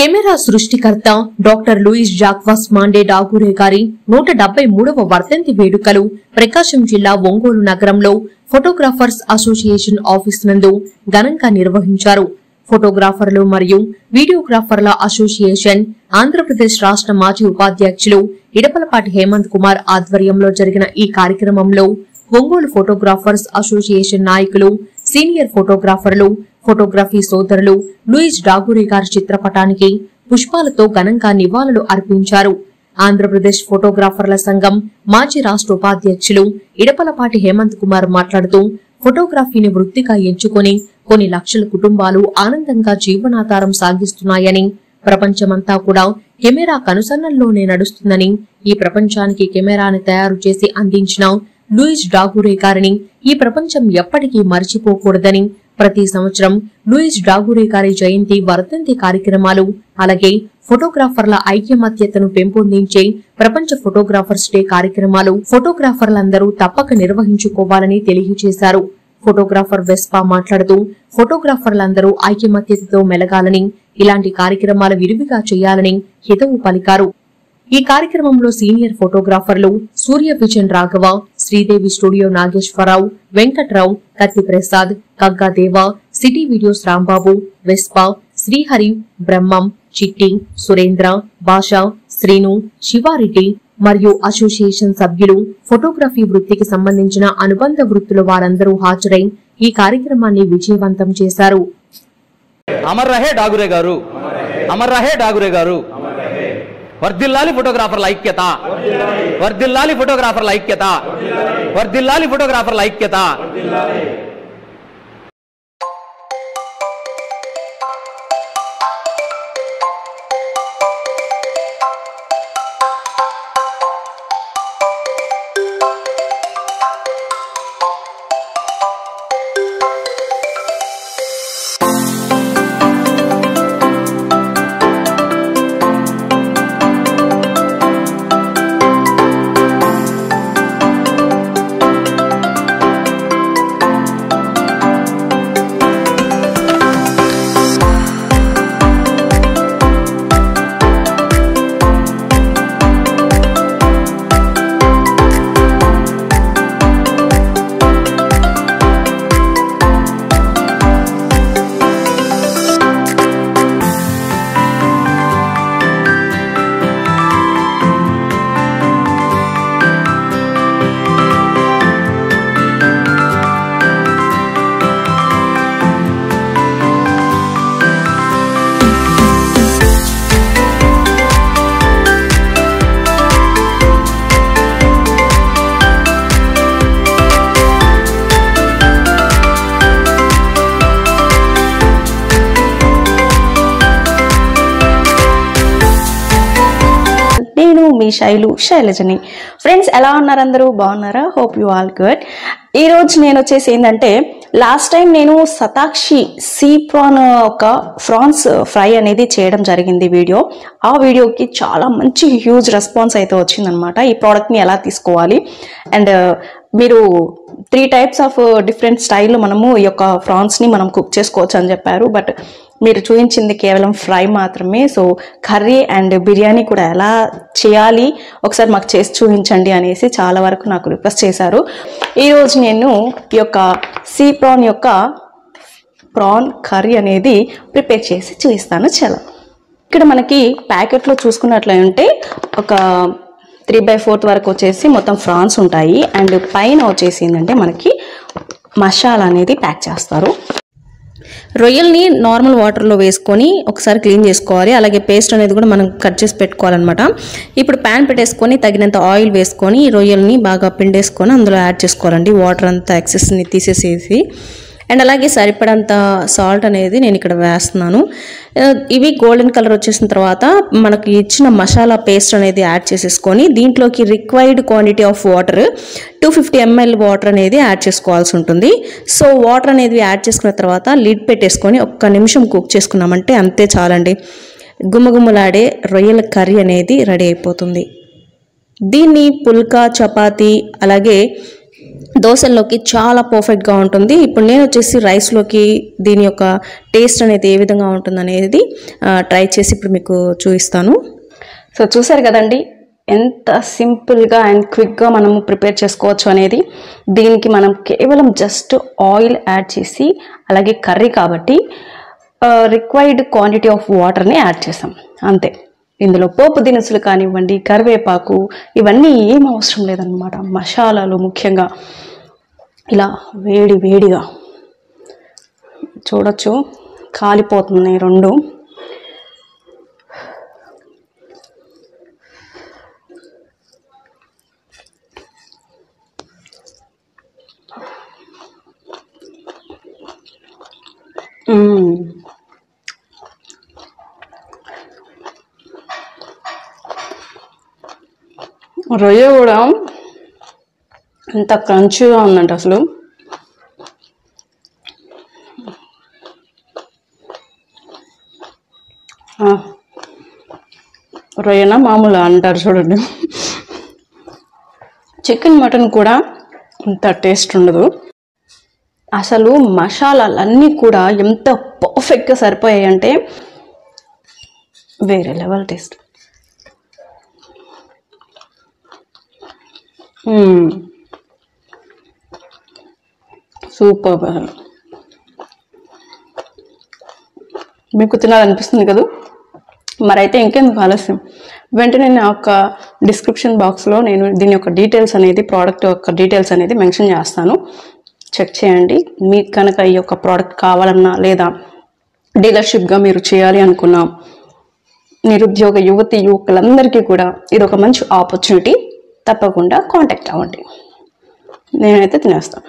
Camera సృష్టికర్త doctor Louis జాక్వాస్ Monday డాగురే గారి 173వ వర్ధంతి వేడుకలు ప్రకాశం జిల్లా ఒంగోలు నగరంలో ఫోటోగ్రాఫర్స్ అసోసియేషన్ ఆఫీస్ నందు ఘనంగా నిర్వహించారు. ఫోటోగ్రాఫర్లు మరియు వీడియోగ్రాఫర్ల అసోసియేషన్ ఆంధ్రప్రదేశ్ రాష్ట్ర మాజీ ఉపాధ్యక్షులు ఇడపలపాటి హేమంత్ కుమార్ ఆధ్వర్యంలో జరిగిన ఈ కార్యక్రమంలో ఒంగోలు ఫోటోగ్రాఫర్స్ అసోసియేషన్ నాయకులు, సీనియర్ ఫోటోగ్రాఫర్లు, ఫోటోగ్రఫీ సోదరులు లూయిస్ డాగురే గారి చిత్రపటానికి పుష్పాలతో ఘనంగా నివాళులు అర్పించారు. ఆంధ్రప్రదేశ్ ఫోటోగ్రాఫర్ల సంఘం మాజీ రాష్ట్ర ఉపాధ్యక్షులు ఇడపలపాటి హేమంత్ కుమార్ మాట్లాడుతూ, ఫోటోగ్రఫీని వృత్తిగా ఎంచుకుని కొన్ని లక్షల కుటుంబాలు ఆనందంగా జీవనాధారం సాగిస్తున్నాయని, ప్రపంచమంతా కూడా కెమెరా కనుసన్నల్లోనే నడుస్తుందని, ఈ ప్రపంచానికి కెమెరాని తయారు చేసి అందించిన లూయిస్ డాగురే గారిని ఈ ప్రపంచం ఎప్పటికీ మర్చిపోకూడదని, ప్రతి సంవత్సరం లూయిస్ డాగురే గారి జయంతి, వర్ధంతి కార్యక్రమాలు, అలాగే ఫోటోగ్రాఫర్ల ఐక్యమత్యతను పెంపొందించే ప్రపంచ ఫోటోగ్రాఫర్స్ డే కార్యక్రమాలు ఫోటోగ్రాఫర్లందరూ తప్పక నిర్వహించుకోవాలని తెలియజేశారు. ఫోటోగ్రాఫర్ వెస్పా మాట్లాడుతూ, ఫోటోగ్రాఫర్లందరూ ఐక్యమత్యతతో మెలగాలని, ఇలాంటి కార్యక్రమాలు విరివిగా చేయాలని హితవు పలికారు. ఈ కార్యక్రమంలో సీనియర్ ఫోటోగ్రాఫర్లు Surya vision Raghava, Sridevi studio Nageswararao, Venkatrao, Katti Prasad, Kaggadeva, city videos Rambabu, Vespa, Srihari, Brahmam, Chitti, Surendra, భాషా, శ్రీను, శివారెడ్డి మరియు అసోసియేషన్ సభ్యులు, ఫోటోగ్రఫీ వృత్తికి సంబంధించిన అనుబంధ వృత్తుల వారందరూ హాజరై ఈ కార్యక్రమాన్ని విజయవంతం చేశారు. అమర్ రహే డాగురే గారు, అమర్ రహే డాగురే గారు. వర్ధిల్లాలి ఫోటోగ్రాఫర్ల ఐక్యత, వర్ధిల్లాలి ఫోటోగ్రాఫర్ల ఐక్యత, వర్ధిల్లాలి ఫోటోగ్రాఫర్ల ఐక్యత. మీ శైలజని. ఫ్రెండ్స్, ఎలా ఉన్నారు? అందరూ బాగున్నారా? Hope you all good. ఈ రోజు నేను వచ్చేసి ఏంటంటే, లాస్ట్ టైం నేను శతాక్షి సీ ప్రాన్ ఒక ఫ్రాన్స్ ఫ్రై అనేది చేయడం జరిగింది వీడియో. ఆ వీడియోకి చాలా మంచి హ్యూజ్ రెస్పాన్స్ అయితే వచ్చిందనమాట. ఈ ప్రోడక్ట్ని ఎలా తీసుకోవాలి అండ్ మీరు 3 టైప్స్ ఆఫ్ డిఫరెంట్ స్టైల్లో మనము ఈ యొక్క ఫ్రాన్స్ని మనం కుక్ చేసుకోవచ్చు అని చెప్పారు. బట్ మీరు చూపించింది కేవలం ఫ్రై మాత్రమే. సో కర్రీ అండ్ బిర్యానీ కూడా ఎలా చేయాలి ఒకసారి మాకు చేసి చూపించండి అనేసి చాలా వరకు నాకు రిక్వెస్ట్ చేశారు. ఈరోజు నేను ఈ యొక్క సీ ప్రాన్ యొక్క ప్రాన్ కర్రీ అనేది ప్రిపేర్ చేసి చూపిస్తాను. చలో, ఇక్కడ మనకి ప్యాకెట్లో చూసుకున్నట్లయితే ఒక 3/4 వరకు వచ్చేసి మొత్తం ఫ్రాన్స్ ఉంటాయి. అండ్ పైన వచ్చేసి ఏంటంటే మనకి మసాలా అనేది ప్యాక్ చేస్తారు. రొయ్యల్ని నార్మల్ వాటర్లో వేసుకొని ఒకసారి క్లీన్ చేసుకోవాలి. అలాగే పేస్ట్ అనేది కూడా మనం కట్ చేసి పెట్టుకోవాలన్నమాట. ఇప్పుడు ప్యాన్ పెట్టేసుకొని తగినంత ఆయిల్ వేసుకొని రొయ్యల్ని బాగా పిండేసుకొని అందులో యాడ్ చేసుకోవాలండి. వాటర్ అంతా ఎక్సెస్ని తీసేసేసి అండ్ అలాగే సరిపడంత సాల్ట్ అనేది నేను ఇక్కడ వేస్తున్నాను. ఇవి గోల్డెన్ కలర్ వచ్చేసిన తర్వాత మనకి ఇచ్చిన మసాలా పేస్ట్ అనేది యాడ్ చేసేసుకొని దీంట్లోకి required quantity of water 250 ml water అనేది యాడ్ చేసుకోవాల్సి ఉంటుంది. సో వాటర్ అనేది యాడ్ చేసుకున్న తర్వాత లిడ్ పెట్టేసుకొని 1 నిమిషం కుక్ చేసుకున్నామంటే అంతే చాలండి. గుమ్మగుమ్మలాడే రొయ్యల కర్రీ అనేది రెడీ అయిపోతుంది. దీన్ని పుల్కా, చపాతీ అలాగే దోశల్లోకి చాలా పర్ఫెక్ట్గా ఉంటుంది. ఇప్పుడు నేను వచ్చేసి రైస్లోకి దీని యొక్క టేస్ట్ అనేది ఏ విధంగా ఉంటుంది అనేది ట్రై చేసి ఇప్పుడు మీకు చూపిస్తాను. సో చూసారు కదండి ఎంత సింపుల్గా అండ్ క్విక్గా మనము ప్రిపేర్ చేసుకోవచ్చు అనేది. దీనికి మనం కేవలం జస్ట్ ఆయిల్ యాడ్ చేసి, అలాగే కర్రీ కాబట్టి రిక్వైర్డ్ క్వాంటిటీ ఆఫ్ వాటర్ని యాడ్ చేసాం అంతే. ఇందులో పోపు దినుసులు కానివ్వండి, కరివేపాకు ఇవన్నీ ఏం అవసరం లేదన్నమాట. మసాలాలు ముఖ్యంగా ఇలా వేడి వేడిగా చూడొచ్చు కాలిపోతున్నాయి రెండు. రొయ్య కూడా ఎంత క్రంచీగా ఉందంటే అసలు రొయ్యన మామూలు అంటారు చూడండి. చికెన్ మటన్ కూడా అంత టేస్ట్ ఉండదు. అసలు మసాలాలన్నీ కూడా ఎంత పర్ఫెక్ట్గా సరిపోయాయి అంటే వేరే లెవెల్ టేస్ట్. సూపర్. అసలు మీకు తినాలనిపిస్తుంది కదా, మరైతే ఇంకెందుకు ఆలస్యం, వెంటనే నా యొక్క డిస్క్రిప్షన్ బాక్స్లో నేను దీని యొక్క డీటెయిల్స్ అనేది, ప్రోడక్ట్ యొక్క డీటెయిల్స్ అనేది మెన్షన్ చేస్తాను, చెక్ చేయండి. మీకు కనుక ఈ యొక్క ప్రోడక్ట్ కావాలన్నా లేదా డీలర్షిప్గా మీరు చేయాలి అనుకున్నా నిరుద్యోగ యువకులందరికీ కూడా ఇది ఒక మంచి ఆపర్చునిటీ. తప్పకుండా కాంటాక్ట్ అవ్వండి. నేనైతే తినేస్తాను.